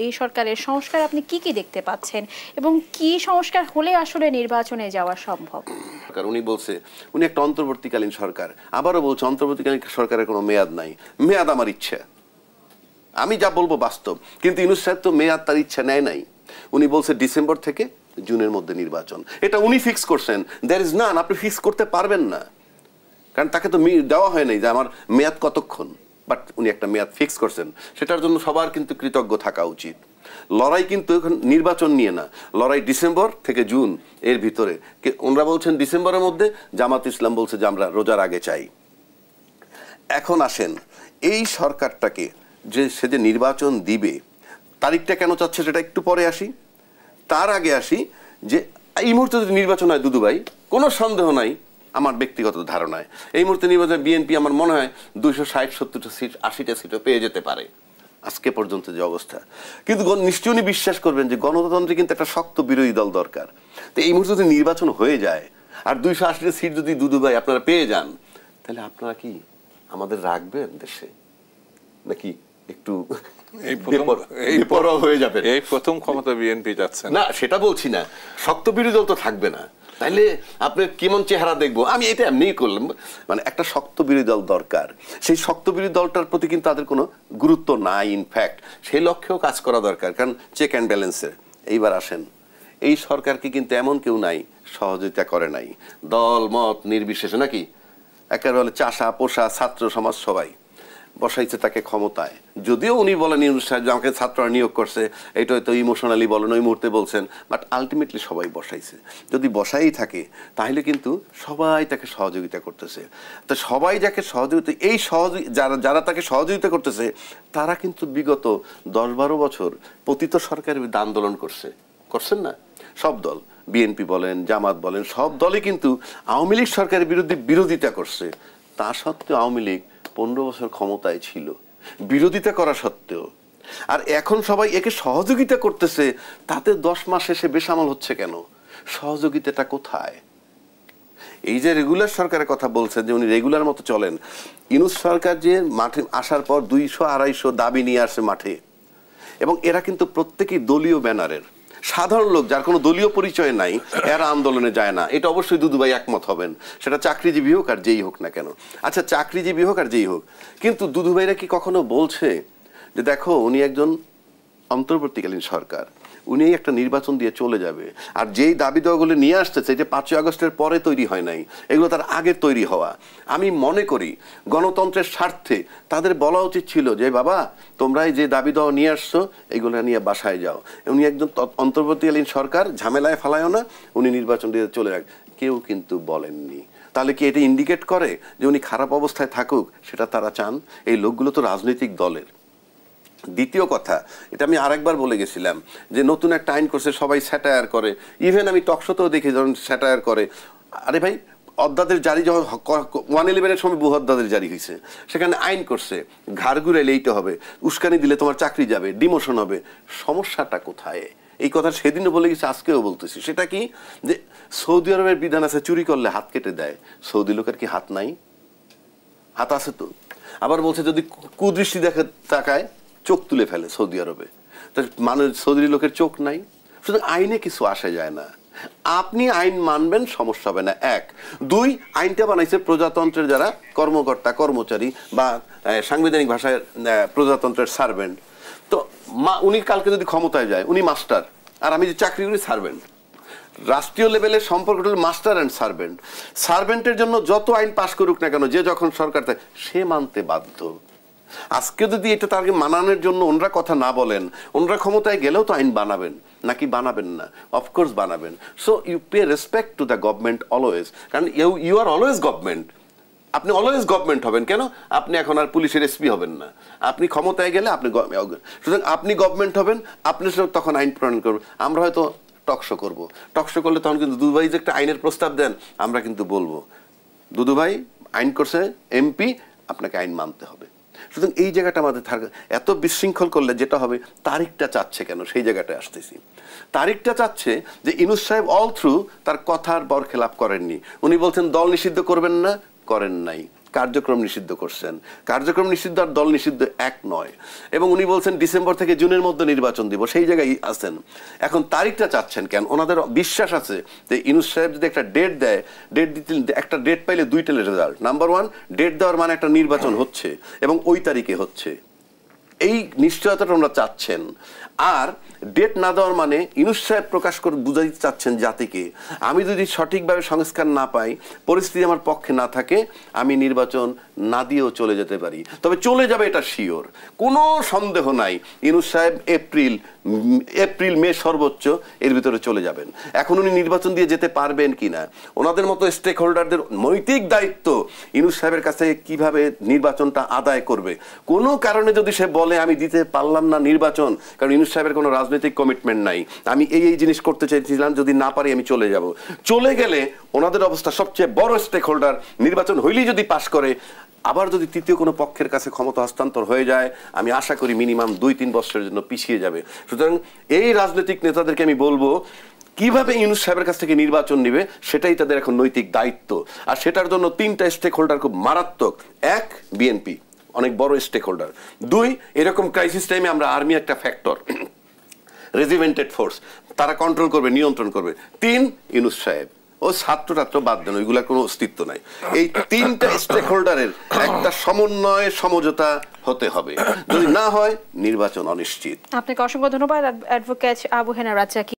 এই সরকারের সংস্কার আপনি কি কি দেখতে পাচ্ছেন এবং কি সংস্কার হলে আসলে নির্বাচনে যাওয়া সম্ভব? উনি বলছে উনি একটা অন্তর্বর্তীকালীন সরকার, আবারও বলছে অন্তর্বর্তীকালীন সরকারের কোনো মেয়াদ নাই। মেয়াদ আমার ইচ্ছা, আমি যা বলবো বাস্তব, কিন্তু ইউনূস সাহেব তো মেয়াদ তার ইচ্ছা নেয় নাই। উনি বলছে ডিসেম্বর থেকে জুনের মধ্যে নির্বাচন, এটা উনি ফিক্স করছেন। দ্যার ইজ নান, আপনি ফিক্স করতে পারবেন না, কারণ তাকে তো দেওয়া হয় নাই যে আমার মেয়াদ কতক্ষণ। বাট উনি একটা মেয়াদ ফিক্স করছেন, সেটার জন্য সবার কিন্তু কৃতজ্ঞ থাকা উচিত। লড়াই কিন্তু এখন নির্বাচন নিয়ে না, লড়াই ডিসেম্বর থেকে জুন এর ভিতরে। ওনারা বলছেন ডিসেম্বরের মধ্যে, জামাত ইসলাম বলছে যে আমরা রোজার আগে চাই। এখন আসেন এই সরকারটাকে যে সে যে নির্বাচন দিবে, তারিখটা কেন চাচ্ছে সেটা একটু পরে আসি। তার আগে আসি যে এই মুহূর্তে যদি নির্বাচন হয় দুদু ভাই, কোনো সন্দেহ নাই, আমার ব্যক্তিগত ধারণায় এই মুহূর্তে নির্বাচনে বিএনপি আমার মনে হয় 260-70টা সিট 80টা সিটও পেয়ে যেতে পারে আজকে পর্যন্ত যে অবস্থা। কিন্তু নিশ্চয়ই উনি বিশ্বাস করবেন যে গণতন্ত্রে কিন্তু একটা শক্ত বিরোধী দল দরকার। তো এই মুহূর্তে যদি নির্বাচন হয়ে যায় আর 280টা সিট যদি দুদু ভাই আপনারা পেয়ে যান, তাহলে আপনারা কি আমাদের রাখবেন দেশে, নাকি একটু হয়ে যাবে? এই প্রথম ক্ষমতা বিএনপি যাচ্ছে না, সেটা বলছি না, শক্ত বিরোধী দল তো থাকবে না, তাইলে আপনি কেমন চেহারা দেখবো? আমি এটা এমনিই করলাম, মানে একটা শক্ত বিরোধী দল দরকার। সেই শক্ত বিরোধী দলটার প্রতি কিন্তু তাদের কোনো গুরুত্ব নাই, ইনফ্যাক্ট সেই লক্ষ্যেও কাজ করা দরকার, কারণ চেক অ্যান্ড ব্যালেন্সের। এইবার আসেন, এই সরকারকে কিন্তু এমন কেউ নাই সহযোগিতা করে নাই, দল মত নির্বিশেষে, নাকি একেবারে চাষা পোষা ছাত্র সমাজ সবাই বসাইছে তাকে ক্ষমতায়। যদিও উনি বলেন ইউনূস সাহেব যে আমাকে ছাত্ররা নিয়োগ করছে, এটা হয়তো ইমোশনালি বলেন, ওই মুহূর্তে বলছেন, বাট আলটিমেটলি সবাই বসাইছে। যদি বসাই থাকে তাহলে কিন্তু সবাই তাকে সহযোগিতা করতেছে। তো সবাই যাকে সহযোগিতা, এই যারা তাকে সহযোগিতা করতেছে, তারা কিন্তু বিগত 10-12 বছর পতিত সরকারের বিরুদ্ধে আন্দোলন করছেন না? সব দল, বিএনপি বলেন, জামাত বলেন, সব দলই কিন্তু আওয়ামী লীগ সরকারের বিরুদ্ধে বিরোধিতা করছে। তা সত্ত্বেও আওয়ামী লীগ 15 বছর ক্ষমতায় ছিল, বিরোধিতা করা সত্ত্বেও। আর এখন সবাই একে সহযোগিতা করতেছে, তাতে 10 মাস এসে বেসামাল হচ্ছে কেন? সহযোগিতাটা কোথায়? এই যে রেগুলার সরকারের কথা বলছেন যে উনি রেগুলার মতো চলেন, ইউনূস সরকার যে মাঠে আসার পর 200-250 দাবি নিয়ে আসে মাঠে, এবং এরা কিন্তু প্রত্যেকেই দলীয় ব্যানারের। সাধারণ লোক যার কোনো দলীয় পরিচয় নাই, এরা আন্দোলনে যায় না, এটা অবশ্যই দুদু ভাই একমত হবেন, সেটা চাকরিজীবী হোক আর যেই হোক না কেন। আচ্ছা, চাকরিজীবী হোক আর যেই হোক, কিন্তু দুদু ভাইরা কি কখনো বলছে যে দেখো উনি একজন অন্তর্বর্তীকালীন সরকার, উনি একটা নির্বাচন দিয়ে চলে যাবে, আর যেই দাবি দেওয়াগুলো নিয়ে আসতেছে যে 5ই আগস্টের পরে তৈরি হয় নাই, এগুলো তার আগে তৈরি হওয়া। আমি মনে করি গণতন্ত্রের স্বার্থে তাদের বলা উচিত ছিল যে বাবা তোমরা যে দাবি দেওয়া নিয়ে আসছো এগুলো নিয়ে বাসায় যাও। উনি একজন অন্তর্বর্তীকালীন সরকার, ঝামেলায় ফালায়ও না, উনি নির্বাচন দিয়ে চলে যাক। কেউ কিন্তু বলেননি। তাহলে কি এটা ইন্ডিকেট করে যে উনি খারাপ অবস্থায় থাকুক সেটা তারা চান? এই লোকগুলো তো রাজনৈতিক দলের। দ্বিতীয় কথা, এটা আমি আরেকবার বলে গেছিলাম যে নতুন একটা আইন করছে, সবাই স্যাটায়ার করে, ইভেন আমি টকশোতেও দেখি যখন স্যাটায়ার করে। আরে ভাই, অধ্যাদেশ জারি যখন 111-এর সময় বহু অধ্যাদেশ জারি হয়েছে, সেখানে আইন করছে ঘাড় ঘুরে এইটা হবে, উস্কানি দিলে তোমার চাকরি যাবে, ডিমোশন হবে। সমস্যাটা কোথায়? এই কথা সেদিনও বলে গেছি, আজকেও বলতেছি। সেটা কি যে সৌদি আরবের বিধান আছে চুরি করলে হাত কেটে দেয়, সৌদি লোকের কি হাত নাই? হাত আছে তো। আবার বলছে যদি কুদৃষ্টি দেখে তাকায় চোখ তুলে ফেলে সৌদি আরবে, মানুষ সৌদি লোকের চোখ নাই। সুতরাং আইনে কিছু আসে যায় না। আপনি আইন মানবেন, সমস্যা হবে না, 1। 2, আইনটা বানাইছে প্রজাতন্ত্রের যারা কর্মকর্তা কর্মচারী বা সাংবিধানিক ভাষায় প্রজাতন্ত্রের সার্ভেন্ট। তো উনি কালকে যদি ক্ষমতায় যায়, উনি মাস্টার, আর আমি যে চাকরি করি সার্ভেন্ট। রাষ্ট্রীয় লেভেলের সম্পর্কটা হল মাস্টার অ্যান্ড সার্ভেন্ট। সার্ভেন্টের জন্য যত আইন পাশ করুক না কেন, যে যখন সরকার থাকে সে মানতে বাধ্য। আজকে যদি এটা তাকে মানানোর জন্য ওনরা কথা না বলেন, ওনরা ক্ষমতায় গেলেও তো আইন বানাবেন, নাকি বানাবেন না? অফকোর্স বানাবেন। So you pay respect to the government always, কারণ ইউ আর অলওয়েজ গভর্নমেন্ট। আপনি অলওয়েজ গভর্নমেন্ট হবেন। কেন? আপনি এখন আর পুলিশের এসপি হবেন না, আপনি ক্ষমতায় গেলে আপনি, সুতরাং আপনি গভর্নমেন্ট হবেন, আপনি তখন আইন প্রণয়ন করবেন। আমরা হয়তো টকশো করবো, টকশো করলে তখন কিন্তু দুদু ভাই যে একটা আইনের প্রস্তাব দেন, আমরা কিন্তু বলবো দুদু ভাই আইন করছে, এমপি, আপনাকে আইন মানতে হবে। সুতরাং এই জায়গাটা আমাদের এত বিশৃঙ্খল করলে যেটা হবে, তারিখটা চাচ্ছে কেন, সেই জায়গাটায় আসতেছি। তারিখটা চাচ্ছে যে ইউনূস সাহেব অল থ্রু তার কথার বরখেলাপ করেননি। উনি বলছেন দল নিষিদ্ধ করবেন না, করেন নাই। কার্যক্রম নিষিদ্ধ করছেন। কার্যক্রম নিষিদ্ধ আর দল নিষিদ্ধ এক নয়। এবং উনি বলছেন ডিসেম্বর থেকে জুনের মধ্যে নির্বাচন দিব, সেই জায়গায় আছেন। এখন তারিখটা চাচ্ছেন কেন? ওনাদের বিশ্বাস আছে যে ইউনূস সাহেব যদি একটা ডেট দেয়, ডেট দিতে একটা ডেট পাইলে দুইটা রেজাল্ট। নাম্বার ওয়ান, ডেট দেওয়ার মানে একটা নির্বাচন হচ্ছে এবং ওই তারিখে হচ্ছে, এই নিশ্চয়তাটা ওনারা চাচ্ছেন। আর ডেট না দেওয়ার মানে ইউনূস সাহেব প্রকাশ করে বুঝাইতে চাচ্ছেন জাতিকে, আমি যদি সঠিকভাবে সংস্কার না পাই, পরিস্থিতি আমার পক্ষে না থাকে, আমি নির্বাচন না দিয়েও চলে যেতে পারি। তবে চলে যাবে এটা শিওর, কোনো সন্দেহ নাই। ইউনূস সাহেব এপ্রিল মে সর্বোচ্চ এর ভিতরে চলে যাবেন। এখন উনি নির্বাচন দিয়ে যেতে পারবেন কিনা, ওনাদের মতো স্টেক হোল্ডারদের নৈতিক দায়িত্ব ইউনূস সাহেবের কাছে কিভাবে নির্বাচনটা আদায় করবে। কোনো কারণে যদি সে বলে আমি দিতে পারলাম না নির্বাচন, কারণ ইউনূস সাহেবের কোনো রাজনৈতিক কমিটমেন্ট নাই, আমি এই জিনিস করতে চাইছিলাম, যদি না পারি আমি চলে যাব, চলে গেলে ওনাদের অবস্থা সবচেয়ে বড় স্টেক হোল্ডার নির্বাচন হইলেই যদি পাশ করে, আবার যদি তৃতীয় কোনো পক্ষের কাছে ক্ষমতা হস্তান্তর হয়ে যায়, আমি আশা করি মিনিমাম 2-3 বছরের জন্য পিছিয়ে যাবে। সুতরাং এই রাজনৈতিক নেতাদেরকে আমি বলবো, কিভাবে ইউনূস সাহেবের কাছ থেকে নির্বাচন নিবে সেটাই তাদের এখন নৈতিক দায়িত্ব। আর সেটার জন্য 3টা স্টেক হোল্ডার খুব মারাত্মক। 1, বিএনপি অনেক বড় স্টেক হোল্ডার। 2, এরকম ক্রাইসিস টাইমে আমরা আর্মি একটা ফ্যাক্টর, রেজিমেন্টেড ফোর্স, তারা কন্ট্রোল করবে, নিয়ন্ত্রণ করবে। 3, ইউনূস সাহেব। ও ছাত্র বাদ দেন, ওইগুলার কোনো অস্তিত্ব নাই। এই 3টা স্টেক হোল্ডারের একটা সমন্বয় সমঝোতা হতে হবে, যদি না হয় নির্বাচন অনিশ্চিত। আপনাকে অসংখ্য ধন্যবাদ অ্যাডভোকেট আবু হেনা রাজ্জাকি।